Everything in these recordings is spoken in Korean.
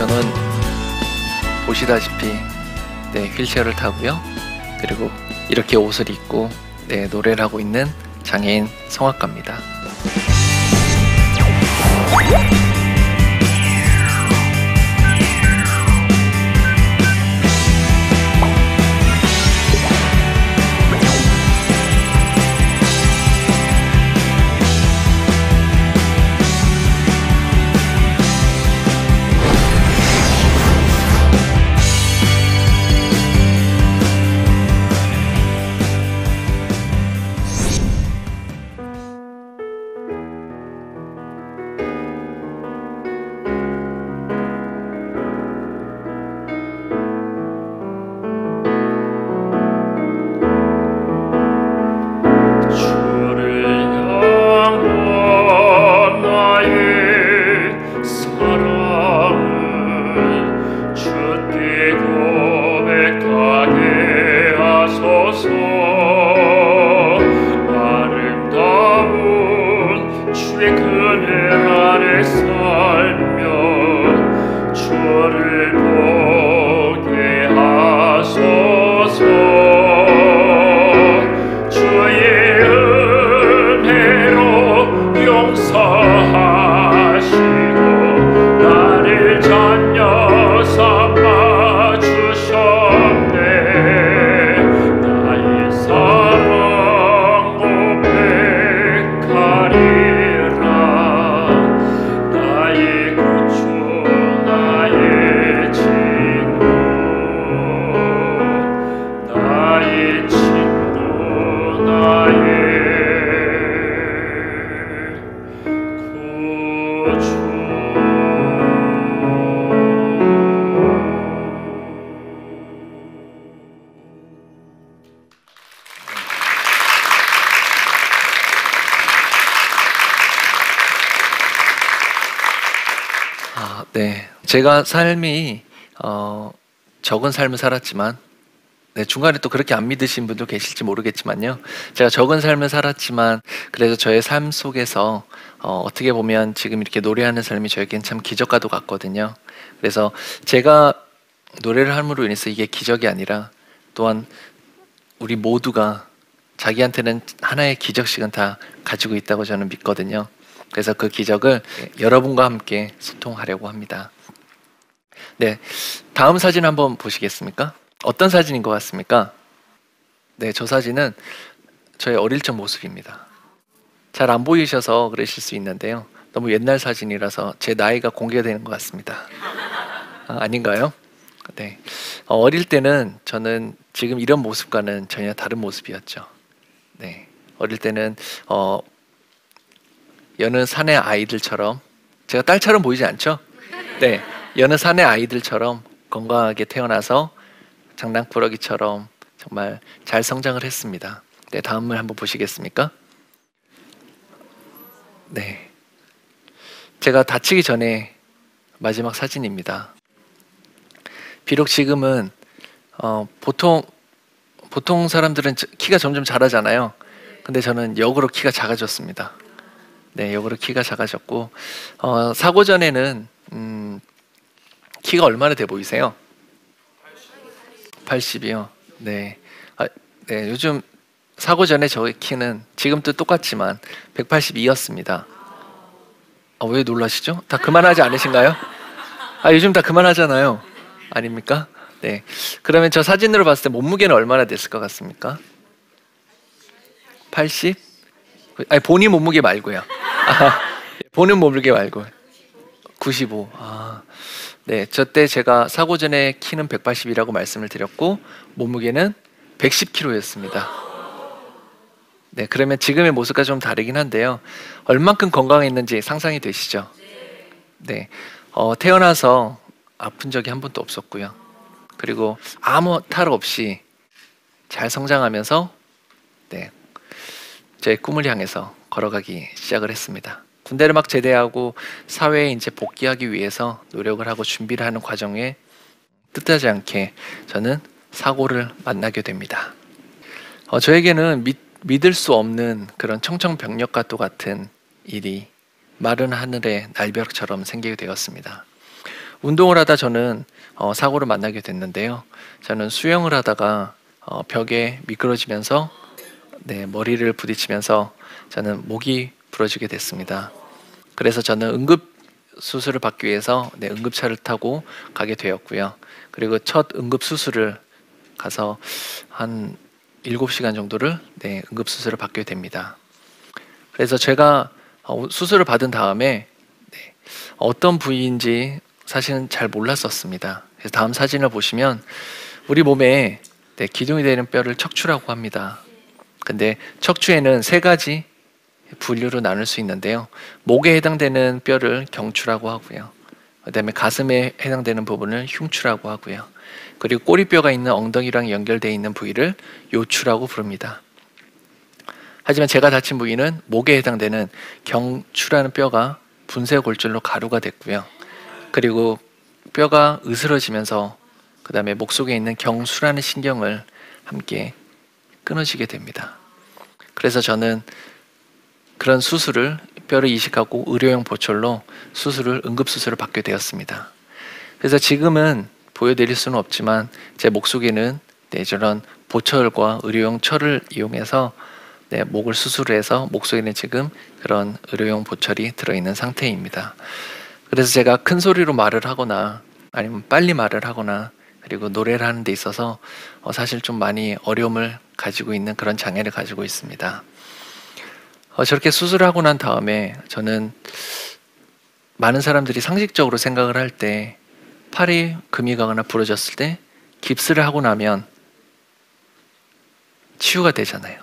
저는 보시다시피 휠체어를 타고요. 그리고 이렇게 옷을 입고 노래를 하고 있는 장애인 성악가입니다. 제가 삶이 적은 삶을 살았지만 중간에 또 그렇게 안 믿으신 분도 계실지 모르겠지만요. 제가 적은 삶을 살았지만 그래도 저의 삶 속에서 어떻게 보면 지금 이렇게 노래하는 삶이 저에겐 참 기적과도 같거든요. 그래서 제가 노래를 함으로 인해서 이게 기적이 아니라 또한 우리 모두가 자기한테는 하나의 기적씩은 다 가지고 있다고 저는 믿거든요. 그래서 그 기적을 여러분과 함께 소통하려고 합니다. 다음 사진 한번 보시겠습니까? 어떤 사진인 것 같습니까? 저 사진은 저의 어릴 적 모습입니다. 잘 안 보이셔서 그러실 수 있는데요. 너무 옛날 사진이라서 제 나이가 공개되는 것 같습니다. 아닌가요? 어릴 때는 저는 지금 이런 모습과는 전혀 다른 모습이었죠. 어릴 때는 여느 사내 아이들처럼, 제가 딸처럼 보이지 않죠? 여느 사내 아이들처럼 건강하게 태어나서 장난꾸러기처럼 정말 잘 성장을 했습니다. 다음을 한번 보시겠습니까? 제가 다치기 전에 마지막 사진입니다. 비록 지금은 보통 사람들은 키가 점점 자라잖아요. 근데 저는 역으로 키가 작아졌습니다. 역으로 키가 작아졌고 사고 전에는 키가 얼마나 돼 보이세요? 80이요. 요즘 사고 전에 저의 키는 지금도 똑같지만 182였습니다. 왜 놀라시죠? 다 그만하지 않으신가요? 요즘 다 그만하잖아요. 아닙니까? 그러면 저 사진으로 봤을 때 몸무게는 얼마나 됐을 것 같습니까? 80? 본인 몸무게 말고요. 본인 몸무게 말고 95. 저 때 제가 사고 전에 키는 180이라고 말씀을 드렸고 몸무게는 110kg였습니다. 그러면 지금의 모습과 좀 다르긴 한데요. 얼만큼 건강했는지 상상이 되시죠? 태어나서 아픈 적이 한 번도 없었고요. 그리고 아무 탈 없이 잘 성장하면서 제 꿈을 향해서 걸어가기 시작을 했습니다. 군대를 막 제대하고 사회에 이제 복귀하기 위해서 노력을 하고 준비를 하는 과정에 뜻하지 않게 저는 사고를 만나게 됩니다. 저에게는 믿을 수 없는 그런 청천벽력과 또 같은 일이 마른 하늘의 날벼락처럼 생기게 되었습니다. 운동을 하다 저는 사고를 만나게 됐는데요. 저는 수영을 하다가 벽에 미끄러지면서 머리를 부딪히면서 저는 목이 부러지게 됐습니다. 그래서 저는 응급 수술을 받기 위해서 응급차를 타고 가게 되었고요. 그리고 첫 응급 수술을 가서 한 7시간 정도를 응급 수술을 받게 됩니다. 그래서 제가 수술을 받은 다음에 어떤 부위인지 사실은 잘 몰랐었습니다. 그래서 다음 사진을 보시면 우리 몸에 기둥이 되는 뼈를 척추라고 합니다. 근데 척추에는 3가지 분류로 나눌 수 있는데요. 목에 해당되는 뼈를 경추라고 하고요. 그다음에 가슴에 해당되는 부분을 흉추라고 하고요. 그리고 꼬리뼈가 있는 엉덩이랑 연결되어 있는 부위를 요추라고 부릅니다. 하지만 제가 다친 부위는 목에 해당되는 경추라는 뼈가 분쇄골절로 가루가 됐고요. 그리고 뼈가 으스러지면서 그 다음에 목 속에 있는 경수라는 신경을 함께 끊어지게 됩니다. 그래서 저는 그런 수술을 뼈를 이식하고 의료용 보철로 응급수술을 받게 되었습니다. 그래서 지금은 보여드릴 수는 없지만 제 목 속에는 저런 보철과 의료용 철을 이용해서 목을 수술해서 목 속에는 지금 그런 의료용 보철이 들어있는 상태입니다. 그래서 제가 큰 소리로 말을 하거나 아니면 빨리 말을 하거나 그리고 노래를 하는 데 있어서 사실 좀 많이 어려움을 가지고 있는 그런 장애를 가지고 있습니다. 저렇게 수술을 하고 난 다음에 저는 많은 사람들이 상식적으로 생각을 할 때 팔이 금이 가거나 부러졌을 때 깁스를 하고 나면 치유가 되잖아요.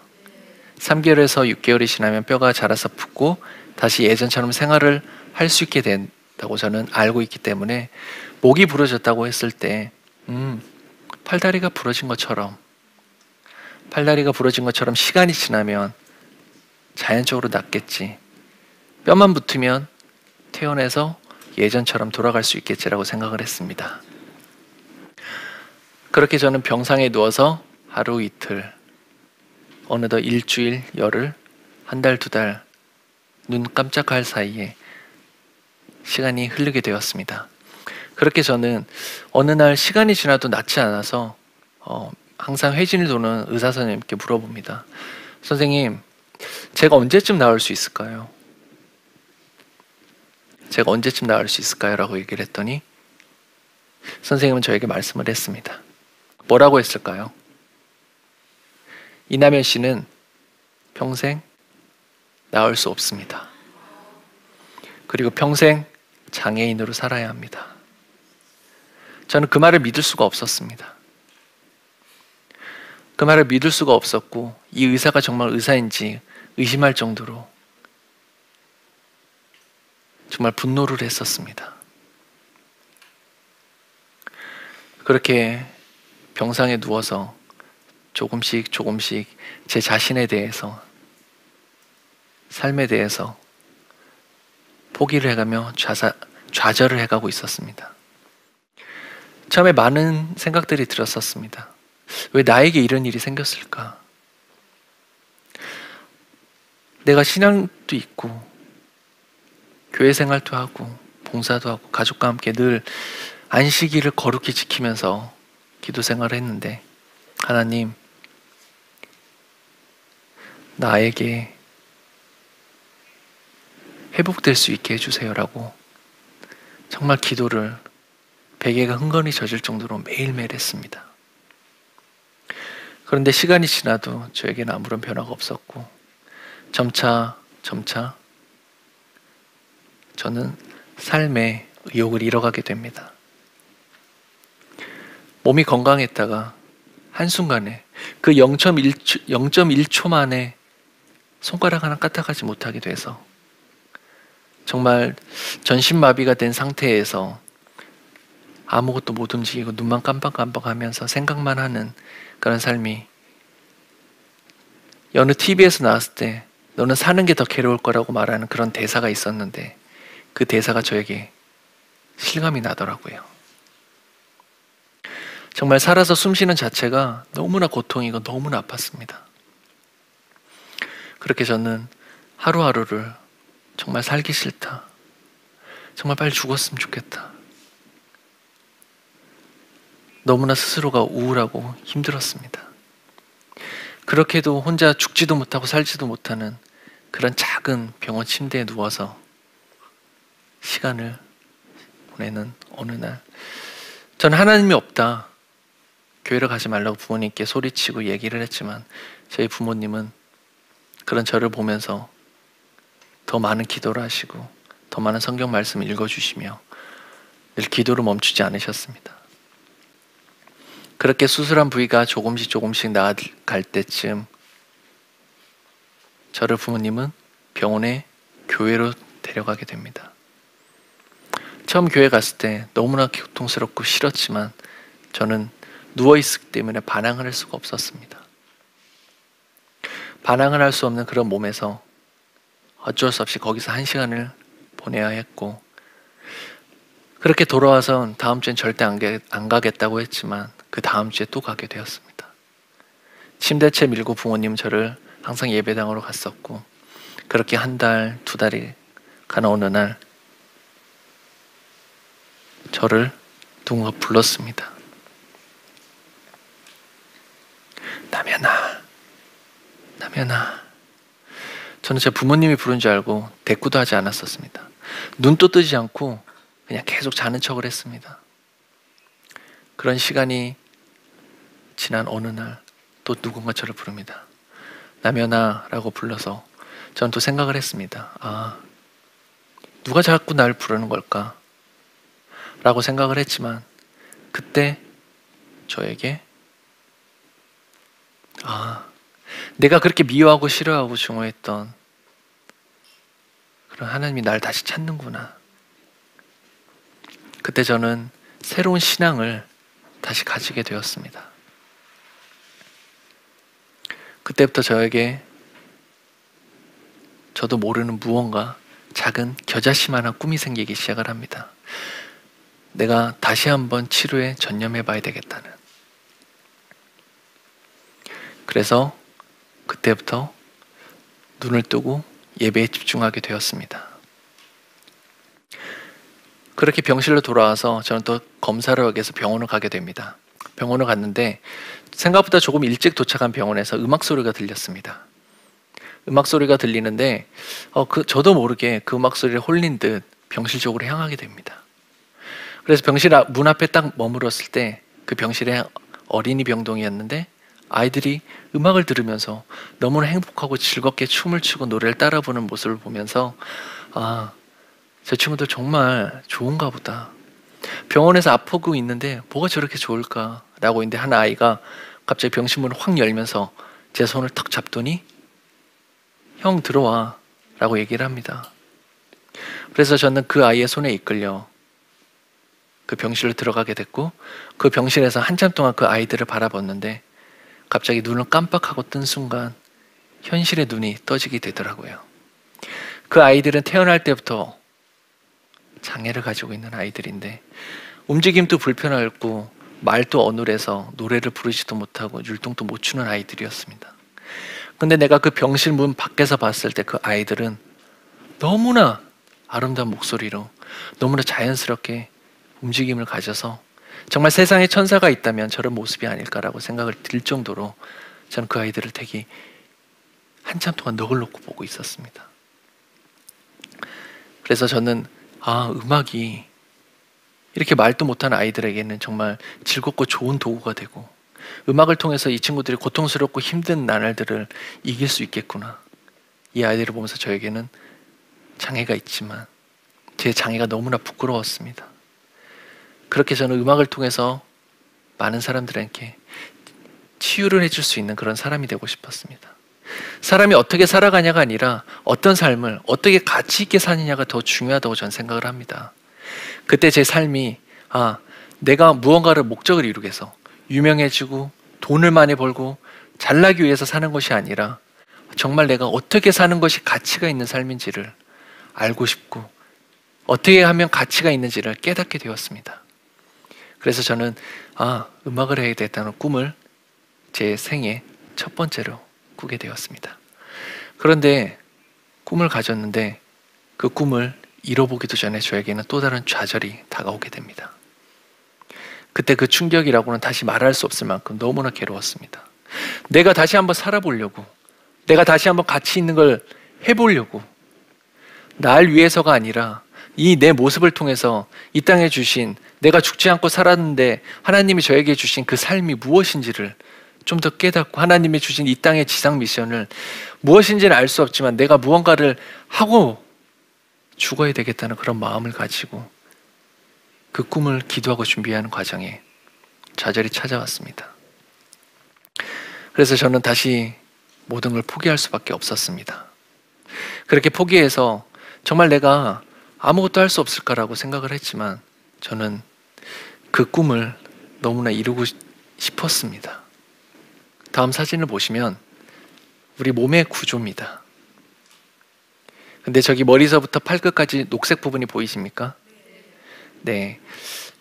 3개월에서 6개월이 지나면 뼈가 자라서 붓고 다시 예전처럼 생활을 할 수 있게 된다고 저는 알고 있기 때문에 목이 부러졌다고 했을 때 팔다리가 부러진 것처럼 시간이 지나면 자연적으로 낫겠지. 뼈만 붙으면 퇴원해서 예전처럼 돌아갈 수 있겠지라고 생각을 했습니다. 그렇게 저는 병상에 누워서 하루 이틀, 어느덧 일주일, 열흘, 한 달, 2달, 눈 깜짝할 사이에 시간이 흐르게 되었습니다. 그렇게 저는 어느 날 시간이 지나도 낫지 않아서 항상 회진을 도는 의사 선생님께 물어봅니다. 선생님, 제가 언제쯤 나을 수 있을까요? 라고 얘기를 했더니 선생님은 저에게 말씀을 했습니다. 뭐라고 했을까요? 이남현 씨는 평생 나을 수 없습니다. 그리고 평생 장애인으로 살아야 합니다. 저는 그 말을 믿을 수가 없었습니다. 그 말을 믿을 수가 없었고 이 의사가 정말 의사인지 의심할 정도로 정말 분노를 했었습니다. 그렇게 병상에 누워서 조금씩 제 자신에 대해서, 삶에 대해서 포기를 해가며 좌절을 해가고 있었습니다. 처음에 많은 생각들이 들었었습니다. 왜 나에게 이런 일이 생겼을까? 내가 신앙도 있고 교회 생활도 하고 봉사도 하고 가족과 함께 늘 안식일을 거룩히 지키면서 기도 생활을 했는데 하나님, 나에게 회복될 수 있게 해주세요라고 정말 기도를 베개가 흥건히 젖을 정도로 매일매일 했습니다. 그런데 시간이 지나도 저에게는 아무런 변화가 없었고 점차 저는 삶의 의욕을 잃어가게 됩니다. 몸이 건강했다가 한순간에 그 0.1초 만에 손가락 하나 까딱하지 못하게 돼서 정말 전신마비가 된 상태에서 아무것도 못 움직이고 눈만 깜빡깜빡하면서 생각만 하는 그런 삶이, 어느 TV에서 나왔을 때 너는 사는 게 더 괴로울 거라고 말하는 그런 대사가 있었는데 그 대사가 저에게 실감이 나더라고요. 정말 살아서 숨 쉬는 자체가 너무나 고통이고 너무나 아팠습니다. 그렇게 저는 하루하루를 정말 살기 싫다, 정말 빨리 죽었으면 좋겠다, 너무나 스스로가 우울하고 힘들었습니다. 그렇게도 혼자 죽지도 못하고 살지도 못하는 그런 작은 병원 침대에 누워서 시간을 보내는 어느 날, 저는 하나님이 없다, 교회를 가지 말라고 부모님께 소리치고 얘기를 했지만 저희 부모님은 그런 저를 보면서 더 많은 기도를 하시고 더 많은 성경 말씀을 읽어주시며 늘 기도를 멈추지 않으셨습니다. 그렇게 수술한 부위가 조금씩 나아갈 때쯤 저를 부모님은 병원에, 교회로 데려가게 됩니다. 처음 교회 갔을 때 너무나 고통스럽고 싫었지만 저는 누워있기 때문에 반항을 할 수가 없었습니다. 반항을 할 수 없는 그런 몸에서 어쩔 수 없이 거기서 1시간을 보내야 했고, 그렇게 돌아와서 다음 주엔 절대 안 가겠다고 했지만 그 다음 주에 또 가게 되었습니다. 침대채 밀고 부모님은 저를 항상 예배당으로 갔었고, 그렇게 1달, 2달이 가는 어느 날 저를 누군가 불렀습니다. 남현아, 남현아. 저는 제 부모님이 부른 줄 알고 대꾸도 하지 않았었습니다. 눈도 뜨지 않고 그냥 계속 자는 척을 했습니다. 그런 시간이 지난 어느 날 또 누군가 저를 부릅니다. 남현아 라고 불러서 저는 또 생각을 했습니다. 아, 누가 자꾸 날 부르는 걸까? 라고 생각을 했지만 그때 저에게 내가 그렇게 미워하고 싫어하고 증오했던 그런 하나님이 날 다시 찾는구나. 그때 저는 새로운 신앙을 다시 가지게 되었습니다. 그때부터 저에게 저도 모르는 무언가 작은 겨자씨만한 꿈이 생기기 시작을 합니다. 내가 다시 한번 치료에 전념해 봐야 되겠다는. 그래서 그때부터 눈을 뜨고 예배에 집중하게 되었습니다. 그렇게 병실로 돌아와서 저는 또 검사를 하기 위해서 병원을 가게 됩니다. 병원을 갔는데 생각보다 조금 일찍 도착한 병원에서 음악 소리가 들렸습니다. 음악 소리가 들리는데 저도 모르게 그 음악 소리에 홀린 듯 병실 쪽으로 향하게 됩니다. 그래서 병실 문 앞에 딱 머물렀을 때 그 병실에 어린이 병동이었는데 아이들이 음악을 들으면서 너무나 행복하고 즐겁게 춤을 추고 노래를 따라 부르는 모습을 보면서 저 친구들 정말 좋은가 보다. 병원에서 아프고 있는데 뭐가 저렇게 좋을까? 라고 했는데 한 아이가 갑자기 병실 문을 확 열면서 제 손을 탁 잡더니 형 들어와 라고 얘기를 합니다. 그래서 저는 그 아이의 손에 이끌려 그 병실로 들어가게 됐고, 그 병실에서 한참 동안 그 아이들을 바라봤는데 갑자기 눈을 깜빡하고 뜬 순간 현실의 눈이 떠지게 되더라고요. 그 아이들은 태어날 때부터 장애를 가지고 있는 아이들인데 움직임도 불편하고 말도 어눌해서 노래를 부르지도 못하고 율동도 못 추는 아이들이었습니다. 근데 내가 그 병실 문 밖에서 봤을 때 그 아이들은 너무나 아름다운 목소리로 너무나 자연스럽게 움직임을 가져서 정말 세상에 천사가 있다면 저런 모습이 아닐까라고 생각을 들 정도로 저는 그 아이들을 되게 한참 동안 넋을 놓고 보고 있었습니다. 그래서 저는 음악이 이렇게 말도 못하는 아이들에게는 정말 즐겁고 좋은 도구가 되고, 음악을 통해서 이 친구들이 고통스럽고 힘든 나날들을 이길 수 있겠구나. 이 아이들을 보면서 저에게는 장애가 있지만 제 장애가 너무나 부끄러웠습니다. 그렇게 저는 음악을 통해서 많은 사람들에게 치유를 해줄 수 있는 그런 사람이 되고 싶었습니다. 사람이 어떻게 살아가냐가 아니라 어떤 삶을 어떻게 가치 있게 사느냐가 더 중요하다고 저는 생각을 합니다. 그때 제 삶이 내가 무언가를 목적을 이루기 위해서 유명해지고 돈을 많이 벌고 잘나기 위해서 사는 것이 아니라 정말 내가 어떻게 사는 것이 가치가 있는 삶인지를 알고 싶고 어떻게 하면 가치가 있는지를 깨닫게 되었습니다. 그래서 저는 음악을 해야 되겠다는 꿈을 제 생애 첫 번째로 꾸게 되었습니다. 그런데 꿈을 가졌는데 그 꿈을 이뤄보기도 전에 저에게는 또 다른 좌절이 다가오게 됩니다. 그때 그 충격이라고는 다시 말할 수 없을 만큼 너무나 괴로웠습니다. 내가 다시 한번 살아보려고, 내가 다시 한번 가치 있는 걸 해보려고, 날 위해서가 아니라 이 내 모습을 통해서 이 땅에 주신, 내가 죽지 않고 살았는데 하나님이 저에게 주신 그 삶이 무엇인지를 좀 더 깨닫고, 하나님이 주신 이 땅의 지상 미션을 무엇인지는 알 수 없지만 내가 무언가를 하고 죽어야 되겠다는 그런 마음을 가지고 그 꿈을 기도하고 준비하는 과정에 좌절이 찾아왔습니다. 그래서 저는 다시 모든 걸 포기할 수밖에 없었습니다. 그렇게 포기해서 정말 내가 아무것도 할 수 없을까라고 생각을 했지만 저는 그 꿈을 너무나 이루고 싶었습니다. 다음 사진을 보시면 우리 몸의 구조입니다. 근데 저기 머리서부터 팔끝까지 녹색 부분이 보이십니까? 네.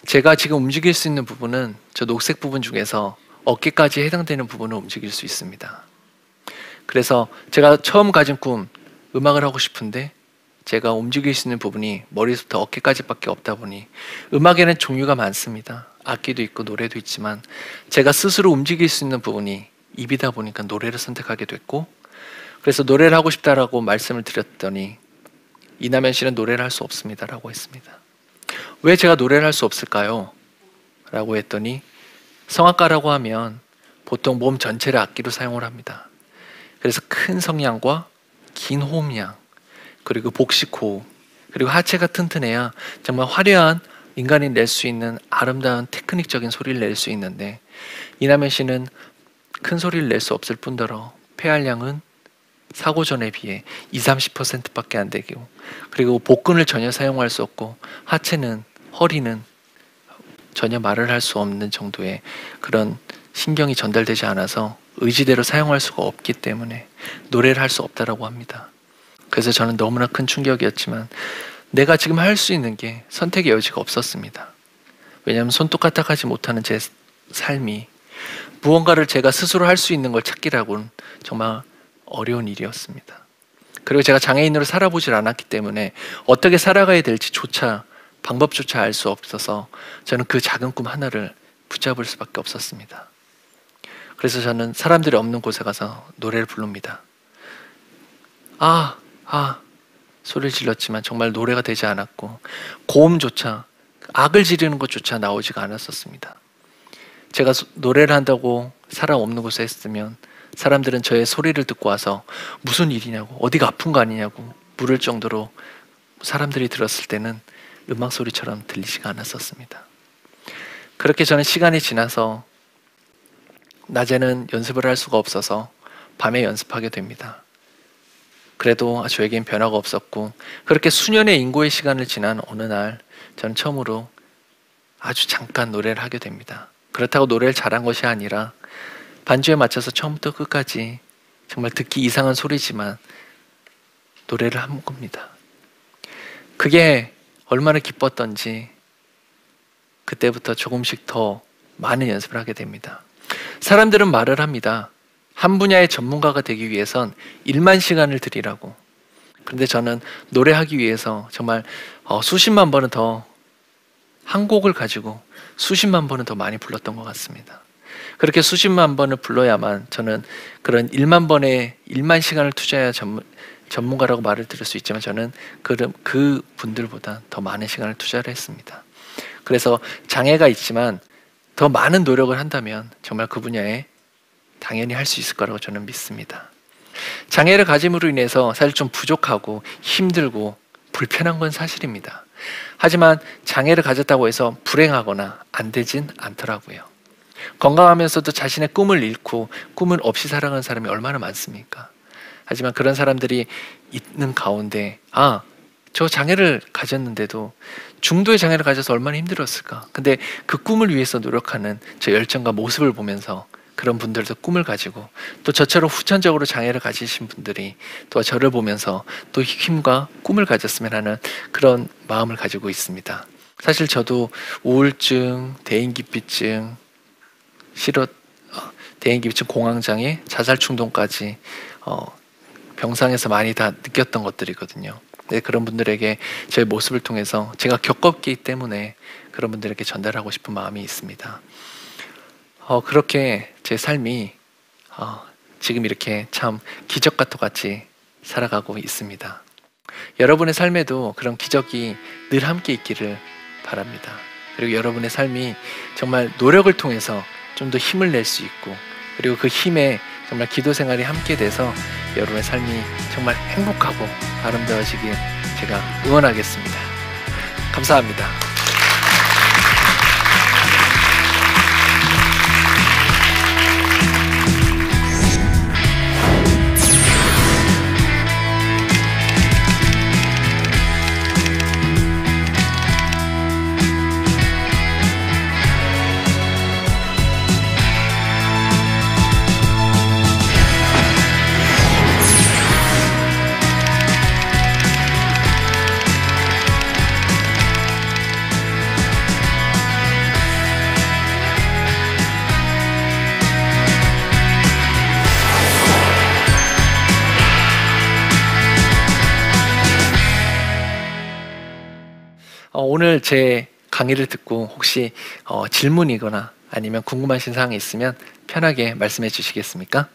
제가 지금 움직일 수 있는 부분은 저 녹색 부분 중에서 어깨까지 해당되는 부분을 움직일 수 있습니다. 그래서 제가 처음 가진 꿈, 음악을 하고 싶은데 제가 움직일 수 있는 부분이 머리부터 어깨까지밖에 없다 보니, 음악에는 종류가 많습니다. 악기도 있고 노래도 있지만 제가 스스로 움직일 수 있는 부분이 입이다 보니까 노래를 선택하게 됐고, 그래서 노래를 하고 싶다라고 말씀을 드렸더니 이남현 씨는 노래를 할 수 없습니다라고 했습니다. 왜 제가 노래를 할 수 없을까요? 라고 했더니 성악가라고 하면 보통 몸 전체를 악기로 사용을 합니다. 그래서 큰 성량과 긴 호흡량, 그리고 복식호흡, 그리고 하체가 튼튼해야 정말 화려한 인간이 낼 수 있는 아름다운 테크닉적인 소리를 낼 수 있는데, 이남현 씨는 큰 소리를 낼 수 없을 뿐더러 폐활량은 사고 전에 비해 20-30%밖에 안 되고, 그리고 복근을 전혀 사용할 수 없고 하체는, 허리는 전혀 말을 할 수 없는 정도의 그런 신경이 전달되지 않아서 의지대로 사용할 수가 없기 때문에 노래를 할 수 없다라고 합니다. 그래서 저는 너무나 큰 충격이었지만 내가 지금 할 수 있는 게 선택의 여지가 없었습니다. 왜냐하면 손톱까딱하지 못하는 제 삶이 무언가를 제가 스스로 할 수 있는 걸 찾기라고는 정말 어려운 일이었습니다. 그리고 제가 장애인으로 살아보질 않았기 때문에 어떻게 살아가야 될지조차, 방법조차 알 수 없어서 저는 그 작은 꿈 하나를 붙잡을 수밖에 없었습니다. 그래서 저는 사람들이 없는 곳에 가서 노래를 부릅니다. 소리를 질렀지만 정말 노래가 되지 않았고, 고음조차, 악을 지르는 것조차 나오지가 않았었습니다. 제가 노래를 한다고 사람 없는 곳에 했으면 사람들은 저의 소리를 듣고 와서 무슨 일이냐고, 어디가 아픈 거 아니냐고 물을 정도로 사람들이 들었을 때는 음악 소리처럼 들리지가 않았었습니다. 그렇게 저는 시간이 지나서 낮에는 연습을 할 수가 없어서 밤에 연습하게 됩니다. 그래도 저에겐 변화가 없었고, 그렇게 수년의 인고의 시간을 지난 어느 날 저는 처음으로 아주 잠깐 노래를 하게 됩니다. 그렇다고 노래를 잘한 것이 아니라 반주에 맞춰서 처음부터 끝까지 정말 듣기 이상한 소리지만 노래를 한 겁니다. 그게 얼마나 기뻤던지 그때부터 조금씩 더 많은 연습을 하게 됩니다. 사람들은 말을 합니다. 한 분야의 전문가가 되기 위해선 1만 시간을 들이라고. 그런데 저는 노래하기 위해서 정말 수십만 번은 더, 한 곡을 가지고 수십만 번은 더 많이 불렀던 것 같습니다. 그렇게 수십만 번을 불러야만 저는 그런 1만 번에 1만 시간을 투자해야 전문가라고 말을 들을 수 있지만 저는 그 분들보다 더 많은 시간을 투자를 했습니다. 그래서 장애가 있지만 더 많은 노력을 한다면 정말 그 분야에 당연히 할 수 있을 거라고 저는 믿습니다. 장애를 가짐으로 인해서 사실 좀 부족하고 힘들고 불편한 건 사실입니다. 하지만 장애를 가졌다고 해서 불행하거나 안 되진 않더라고요. 건강하면서도 자신의 꿈을 잃고 꿈을 없이 살아가는 사람이 얼마나 많습니까? 하지만 그런 사람들이 있는 가운데 저 장애를 가졌는데도, 중도의 장애를 가져서 얼마나 힘들었을까. 근데 그 꿈을 위해서 노력하는 저 열정과 모습을 보면서 그런 분들도 꿈을 가지고, 또 저처럼 후천적으로 장애를 가지신 분들이 또 저를 보면서 또 힘과 꿈을 가졌으면 하는 그런 마음을 가지고 있습니다. 사실 저도 우울증, 대인기피증, 대인기피증, 공황장애, 자살충동까지 병상에서 많이 다 느꼈던 것들이거든요. 네, 그런 분들에게 저의 모습을 통해서 제가 겪었기 때문에 그런 분들에게 전달하고 싶은 마음이 있습니다. 그렇게 제 삶이 지금 이렇게 참 기적과 똑같이 살아가고 있습니다. 여러분의 삶에도 그런 기적이 늘 함께 있기를 바랍니다. 그리고 여러분의 삶이 정말 노력을 통해서 좀 더 힘을 낼 수 있고, 그리고 그 힘에 정말 기도 생활이 함께 돼서 여러분의 삶이 정말 행복하고 아름다워지길 제가 응원하겠습니다. 감사합니다. 오늘 제 강의를 듣고 혹시 질문이거나 아니면 궁금하신 사항이 있으면 편하게 말씀해 주시겠습니까?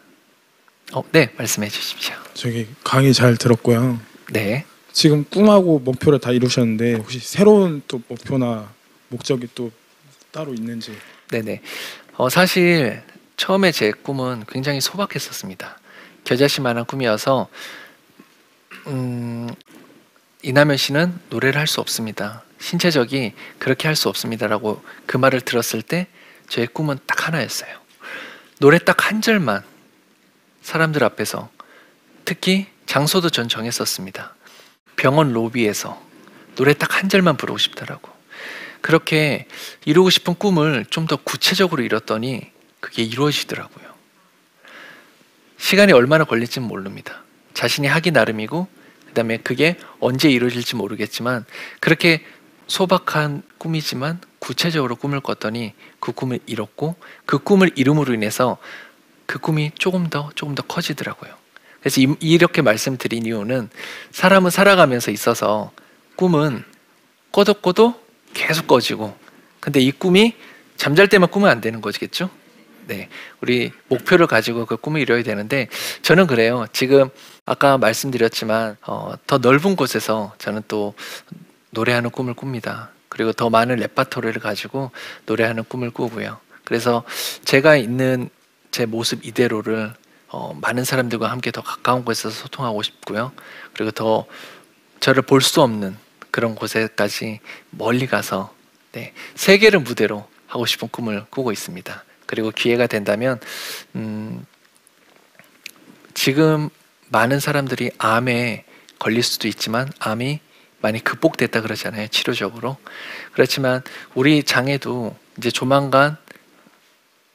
네, 말씀해 주십시오. 저기 강의 잘 들었고요. 네. 지금 꿈하고 목표를 다 이루셨는데 혹시 새로운 또 목표나 목적이 또 따로 있는지? 네네. 사실 처음에 제 꿈은 굉장히 소박했었습니다. 겨자씨만한 꿈이어서 이남현 씨는 노래를 할 수 없습니다. 신체적이 그렇게 할 수 없습니다라고 그 말을 들었을 때 저의 꿈은 딱 하나였어요. 노래 딱 한 절만 사람들 앞에서, 특히 장소도 전 정했었습니다. 병원 로비에서 노래 딱 한 절만 부르고 싶다라고. 그렇게 이루고 싶은 꿈을 좀 더 구체적으로 이뤘더니 그게 이루어지더라고요. 시간이 얼마나 걸릴지는 모릅니다. 자신이 하기 나름이고, 그 다음에 그게 언제 이루어질지 모르겠지만, 그렇게 소박한 꿈이지만 구체적으로 꿈을 꿨더니 그 꿈을 이뤘고, 그 꿈을 이룸으로 인해서 그 꿈이 조금 더 커지더라고요. 그래서 이렇게 말씀드린 이유는, 사람은 살아가면서 있어서 꿈은 꿔도 계속 꺼지고, 근데 이 꿈이 잠잘 때만 꾸면 안 되는 거겠죠? 네, 우리 목표를 가지고 그 꿈을 이뤄야 되는데, 저는 그래요. 지금 아까 말씀드렸지만 더 넓은 곳에서 저는 또 노래하는 꿈을 꿉니다. 그리고 더 많은 레파토리를 가지고 노래하는 꿈을 꾸고요. 그래서 제가 있는 제 모습 이대로를 많은 사람들과 함께 더 가까운 곳에서 소통하고 싶고요. 그리고 더 저를 볼 수 없는 그런 곳에까지 멀리 가서, 네, 세계를 무대로 하고 싶은 꿈을 꾸고 있습니다. 그리고 기회가 된다면 지금 많은 사람들이 암에 걸릴 수도 있지만 암이 많이 극복됐다 그러잖아요, 치료적으로. 그렇지만 우리 장에도 이제 조만간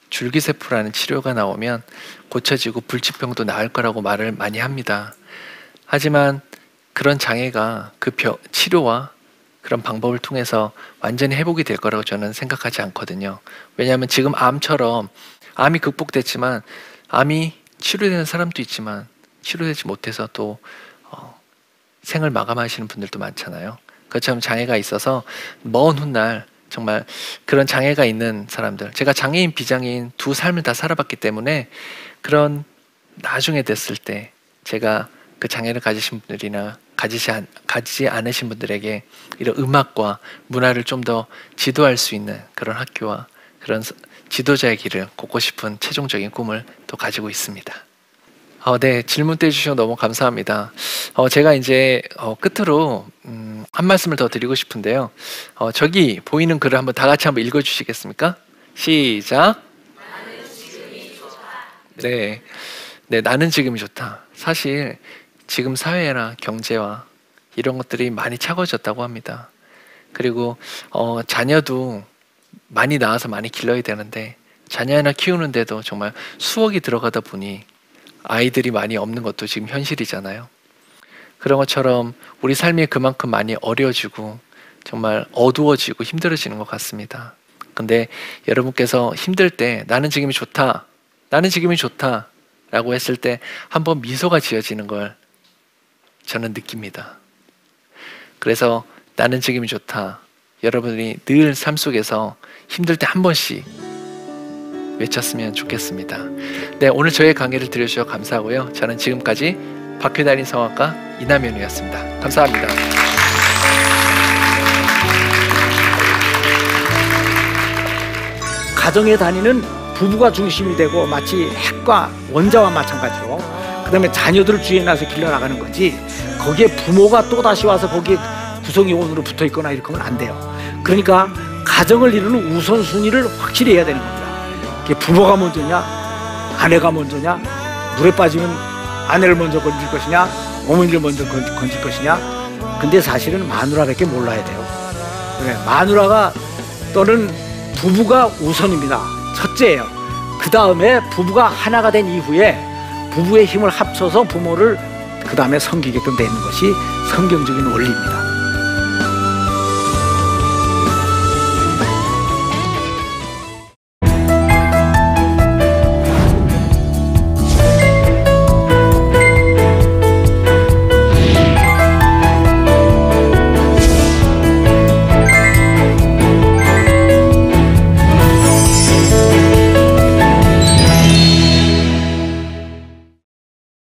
줄기세포라는 치료가 나오면 고쳐지고 불치병도 나을 거라고 말을 많이 합니다. 하지만 그런 장애가 그 치료와 그런 방법을 통해서 완전히 회복이 될 거라고 저는 생각하지 않거든요. 왜냐하면 지금 암처럼 암이 극복됐지만 암이 치료되는 사람도 있지만 치료되지 못해서 또 생을 마감하시는 분들도 많잖아요. 그것처럼 장애가 있어서 먼 훗날 정말 그런 장애가 있는 사람들, 제가 장애인 비장애인 두 삶을 다 살아봤기 때문에 그런 나중에 됐을 때 제가 그 장애를 가지신 분들이나 가지지 않으신 분들에게 이런 음악과 문화를 좀 더 지도할 수 있는 그런 학교와 그런 지도자의 길을 걷고 싶은 최종적인 꿈을 또 가지고 있습니다. 네, 질문 떼주셔서 너무 감사합니다. 제가 이제 끝으로 한 말씀을 더 드리고 싶은데요. 저기 보이는 글을 한번 다 같이 한번 읽어주시겠습니까? 시작. 나는 지금이 좋다. 네, 나는 지금이 좋다. 사실 지금 사회나 경제와 이런 것들이 많이 차가워졌다고 합니다. 그리고 자녀도 많이 낳아서 많이 길러야 되는데 자녀 하나 키우는데도 정말 수억이 들어가다 보니 아이들이 많이 없는 것도 지금 현실이잖아요. 그런 것처럼 우리 삶이 그만큼 많이 어려워지고 정말 어두워지고 힘들어지는 것 같습니다. 근데 여러분께서 힘들 때 나는 지금이 좋다, 나는 지금이 좋다 라고 했을 때 한번 미소가 지어지는 걸 저는 느낍니다. 그래서 나는 지금이 좋다, 여러분이 늘 삶 속에서 힘들 때 한 번씩 외쳤으면 좋겠습니다. 네, 오늘 저의 강의를 들으셔서 감사하고요. 저는 지금까지 박효 달인 성악가 이남현이었습니다. 감사합니다. 가정의 단위는 부부가 중심이 되고 마치 핵과 원자와 마찬가지로 그다음에 자녀들을 주위에 놔서 길러나가는 거지 거기에 부모가 또다시 와서 거기에 구성요원으로 붙어 있거나 이렇게 하면 안 돼요. 그러니까 가정을 이루는 우선순위를 확실히 해야 되는 겁니다. 부모가 먼저냐 아내가 먼저냐 물에 빠지면 아내를 먼저 건질 것이냐 어머니를 먼저 건질 것이냐. 근데 사실은 마누라밖에 몰라야 돼요. 그래, 마누라가 또는 부부가 우선입니다. 첫째예요. 그 다음에 부부가 하나가 된 이후에 부부의 힘을 합쳐서 부모를 그 다음에 섬기게끔 되는 것이 성경적인 원리입니다.